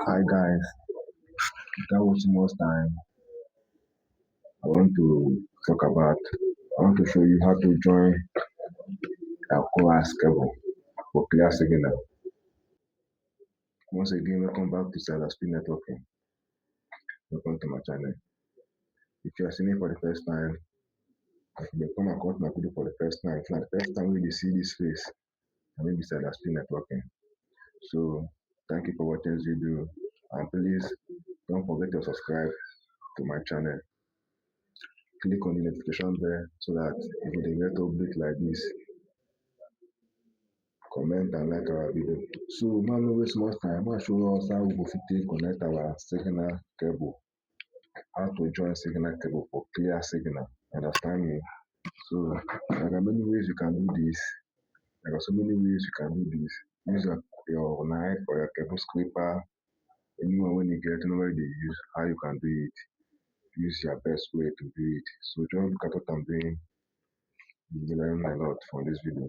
Hi guys, without wasting much time, I want to talk about, I want to show you how to join a coax cable for clear signal. Once again, welcome back to Speed Networking. Welcome to my channel. If you are seeing it for the first time, if you come across my video for the first time, it's not the first time you see this face, I mean Speed Networking. So thank you for watching this video, and please don't forget to subscribe to my channel. Click on the notification bell so that if you get update like this, comment and like our video. So now no waste much time, I'm going to show us how we go fit take connect our signal cable, how to join signal cable for clear signal. Understand me? So there are many ways you can do this. There are so many ways you can do this. Use your knife or your cable scraper, anyone when you get know where they use, how you can do it. Use your best way to do it. So just look at what I'm doing. You learn a lot from this video.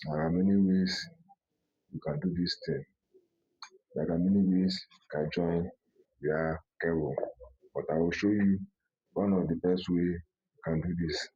There are many ways you can do this thing. There are many ways you can join via cable, but I will show you one of the best way you can do this.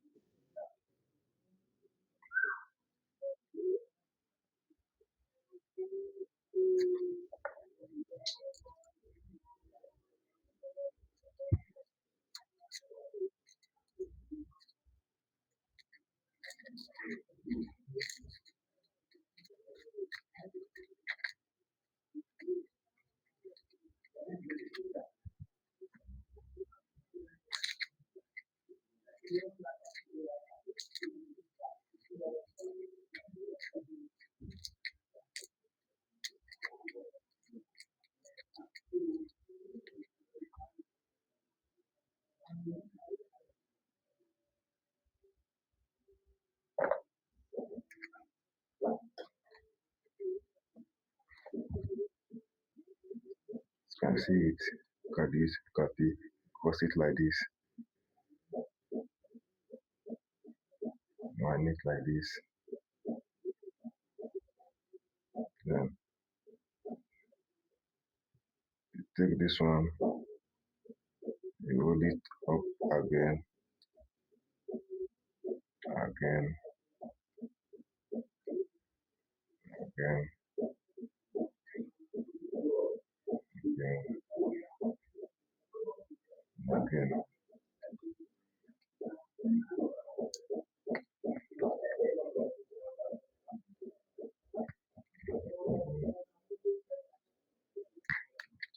You can see it. Look at this. Look at it. Cross it like this. Line it like this. Then you take this one. You roll it up again, again, again, again, again.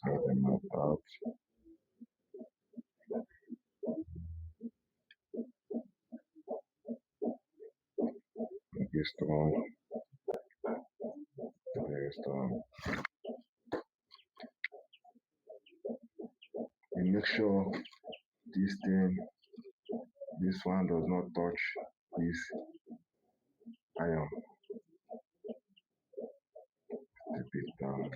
Draw them out. Make it strong. Very strong. And make sure this thing, this one does not touch this iron. Tip it down.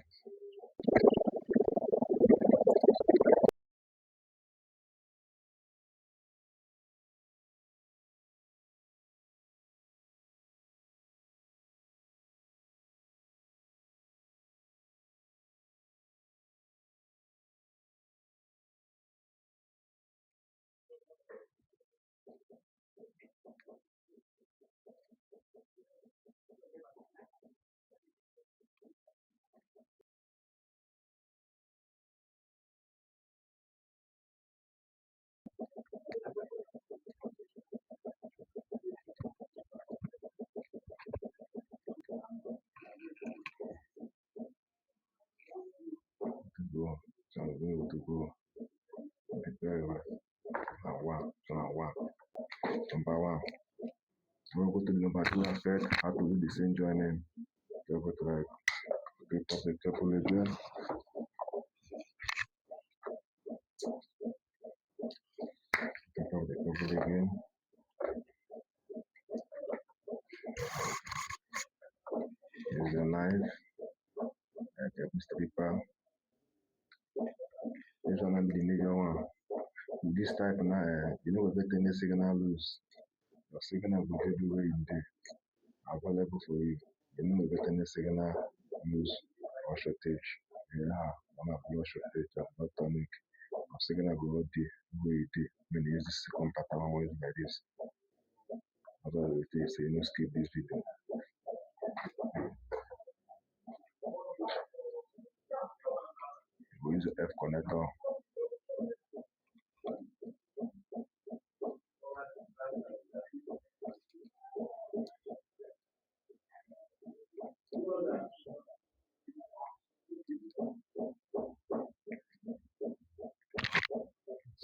To go. So I'm able to go. Very well. And one. So now one. Number one. We'll go to the number two aspect. How to do the same joining. So go to like pick up the couple again. Pick up the couple again. your knife, cable stripper. This one na be the major one. With this type now, you know we get any signal loose. Your signal go get the way you dey available for you. You know we get any signal loose or shortage. Yeah, one of your shortage and not tonic. Your signal go not dey where you dey. When you use this second pattern one like this. That's why we say no skip this video. We use the F connector.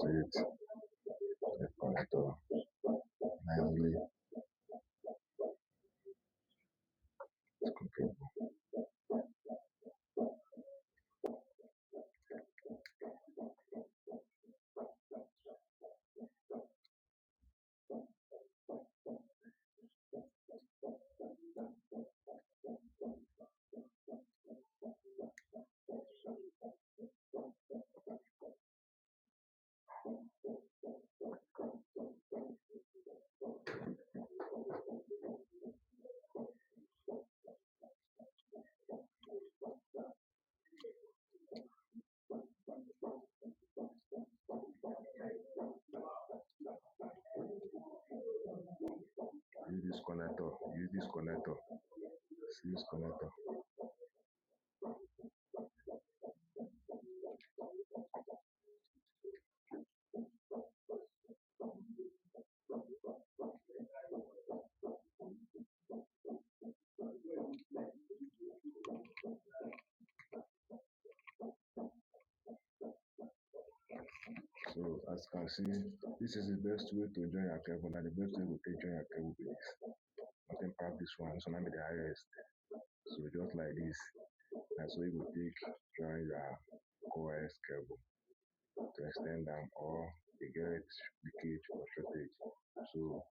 See it, F connector. Nicely it's complete. Use this connector. See this connector. So as you can see, this is the best way to join your cable. Now the best way to take join your cable with this. Nothing past this one, so now be the highest. So just like this, that's why you will take join your coax cable to extend them or you get leakage or shortage. So